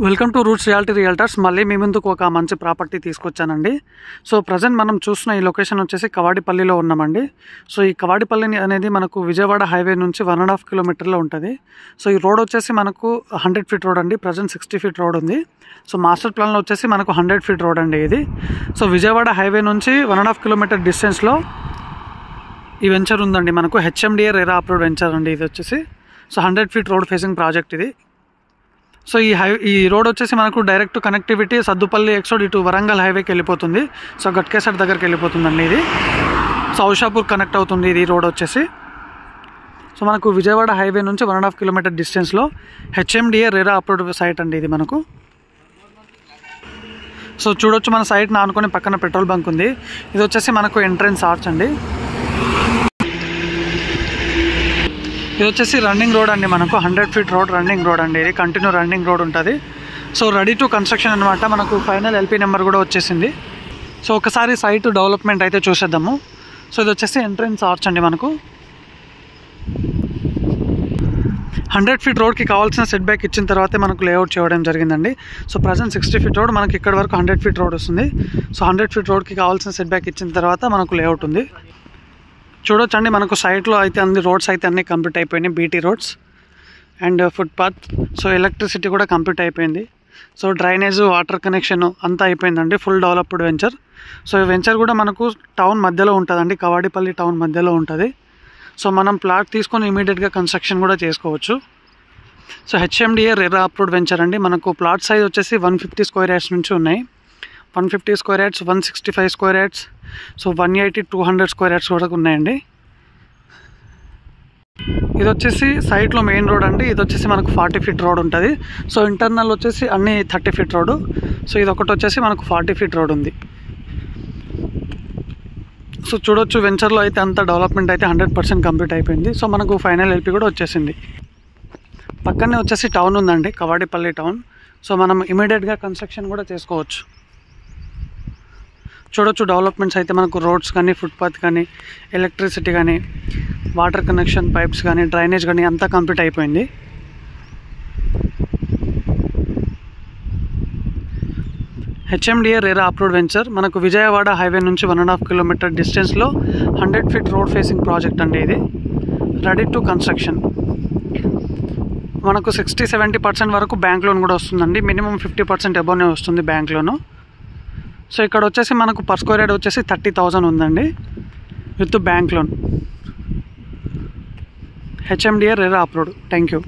Welcome to roots reality realtors. మళ్ళీ మీ ముందుకు ఒక మంచి ప్రాపర్టీ తీసుకొచ్చానండి. సో ప్రజెంట్ మనం చూసిన ఈ లొకేషన్ వచ్చేసి కవాడిపల్లిలో ఉన్నామండి. సో ఈ కవాడిపల్లి అనేది మనకు విజయవాడ హైవే నుంచి 1.5 కిలోమీటర్లో ఉంటుంది. సో ఈ రోడ్ వచ్చేసి మనకు 100 ఫీట్ రోడ్ అండి. ప్రజెంట్ 60 ఫీట్ రోడ్ ఉంది. సో మాస్టర్ ప్లాన్లో వచ్చేసి మనకు 100 ఫీట్ రోడ్ అండి ఇది. సో విజయవాడ హైవే నుంచి 1.5 కిలోమీటర్ డిస్టెన్స్లో ఈ వెంచర్ ఉందండి. మనకు హెచ్ఎండిఏ రెరా అప్రూవ్డ్ వెంచర్ అండి ఇది వచ్చేసి. So 100 feet road facing project ఇది. సో ఈ రోడ్ వచ్చేసి మనకు డైరెక్ట్ కనెక్టివిటీ సద్దుపల్లి ఎక్సోడ్ ఇటు వరంగల్ హైవేకి వెళ్ళిపోతుంది. సో గట్కేసర్ దగ్గరికి వెళ్ళిపోతుందండి ఇది. సో ఔషాపూర్ కనెక్ట్ అవుతుంది ఇది రోడ్ వచ్చేసి. సో మనకు విజయవాడ హైవే నుంచి 1.5 కిలోమీటర్ డిస్టెన్స్లో హెచ్ఎండిఏ రెరా అప్రూవ్డ్ సైట్ అండి ఇది మనకు. సో చూడొచ్చు మన సైట్ని ఆనుకొని పక్కన పెట్రోల్ బంక్ ఉంది. ఇది వచ్చేసి మనకు ఎంట్రన్స్ ఆర్చ్ అండి. ఇది వచ్చేసి రన్నింగ్ రోడ్ అండి. మనకు 100 ఫీట్ రోడ్ రన్నింగ్ రోడ్ అండి. ఇది కంటిన్యూ రన్నింగ్ రోడ్ ఉంటుంది. సో రెడీ టు కన్స్ట్రక్షన్ అనమాట. మనకు ఫైనల్ ఎల్పీ నెంబర్ కూడా వచ్చేసింది. సో ఒకసారి సైట్ డెవలప్మెంట్ అయితే చూసేద్దాము. సో ఇది వచ్చేసి ఎంట్రన్స్ ఆర్చ్ అండి. మనకు 100 ఫీట్ రోడ్కి కావాల్సిన సెట్ బ్యాక్ ఇచ్చిన తర్వాతే మనకు లేఅవుట్ చేయడం జరిగిందండి. సో ప్రజెంట్ 60 ఫీట్ రోడ్, మనకి ఇక్కడ వరకు 100 ఫీట్ రోడ్ వస్తుంది. సో 100 ఫీట్ రోడ్కి కావాల్సిన సెట్ బ్యాక్ ఇచ్చిన తర్వాత మనకు లేఅవుట్ ఉంది. చూడొచ్చండి మనకు సైట్లో అయితే అన్ని రోడ్స్ అయితే అన్నీ కంప్లీట్ అయిపోయినాయి. BT roads and footpath. So electricity కూడా కంప్లీట్ అయిపోయింది. సో డ్రైనేజ్ వాటర్ కనెక్షన్ అంతా అయిపోయిందండి. Full developed venture. సో ఈ వెంచర్ కూడా మనకు టౌన్ మధ్యలో ఉంటుందండి. కవాడిపల్లి టౌన్ మధ్యలో ఉంటుంది. సో మనం ప్లాట్ తీసుకొని ఇమీడియట్గా కన్స్ట్రక్షన్ కూడా చేసుకోవచ్చు. So HMDA RERA approved venture అండి. మనకు ప్లాట్ సైజ్ వచ్చేసి 150 స్క్వేర్ యార్డ్స్ నుంచి ఉన్నాయి. 150 square yards, 165 square yards, so 180, 200 square yards కూడా ఉన్నాయండి. ఇది వచ్చేసి సైట్లో మెయిన్ రోడ్ అండి. ఇది వచ్చేసి మనకు 40 ఫీట్ రోడ్ ఉంటుంది. సో ఇంటర్నల్ వచ్చేసి అన్ని 30 ఫీట్ రోడ్. సో ఇది ఒకటి వచ్చేసి మనకు 40 ఫీట్ రోడ్ ఉంది. సో చూడొచ్చు వెంచర్లో అయితే అంత డెవలప్మెంట్ అయితే 100% కంప్లీట్ అయిపోయింది. సో మనకు ఫైనల్ ఎల్పీ కూడా వచ్చేసింది. పక్కనే వచ్చేసి టౌన్ ఉందండి, కవాడిపల్లి టౌన్. సో మనం ఇమీడియట్గా కన్స్ట్రక్షన్ కూడా చేసుకోవచ్చు. చూడొచ్చు డెవలప్మెంట్స్ అయితే మనకు రోడ్స్ కానీ, ఫుట్పాత్ కానీ, ఎలక్ట్రిసిటీ కానీ, వాటర్ కనెక్షన్ పైప్స్ కానీ, డ్రైనేజ్ కానీ అంతా కంప్లీట్ అయిపోయింది. హెచ్ఎండిఏ రెరా అప్రూవ్డ్ వెంచర్ మనకు విజయవాడ హైవే నుంచి 1.5 కిలోమీటర్ డిస్టెన్స్లో 100 ఫీట్ రోడ్ ఫేసింగ్ ప్రాజెక్ట్ అండి ఇది. Ready to construction. మనకు 60-70% వరకు బ్యాంక్ లోన్ కూడా వస్తుందండి. మినిమం 50% అబోనే వస్తుంది బ్యాంక్ లోను. సో ఇక్కడ వచ్చేసి మనకు పర్ స్క్వేర్ యార్డ్ వచ్చేసి 30,000 ఉందండి with bank loan. HMDA RERA approved. Thank you.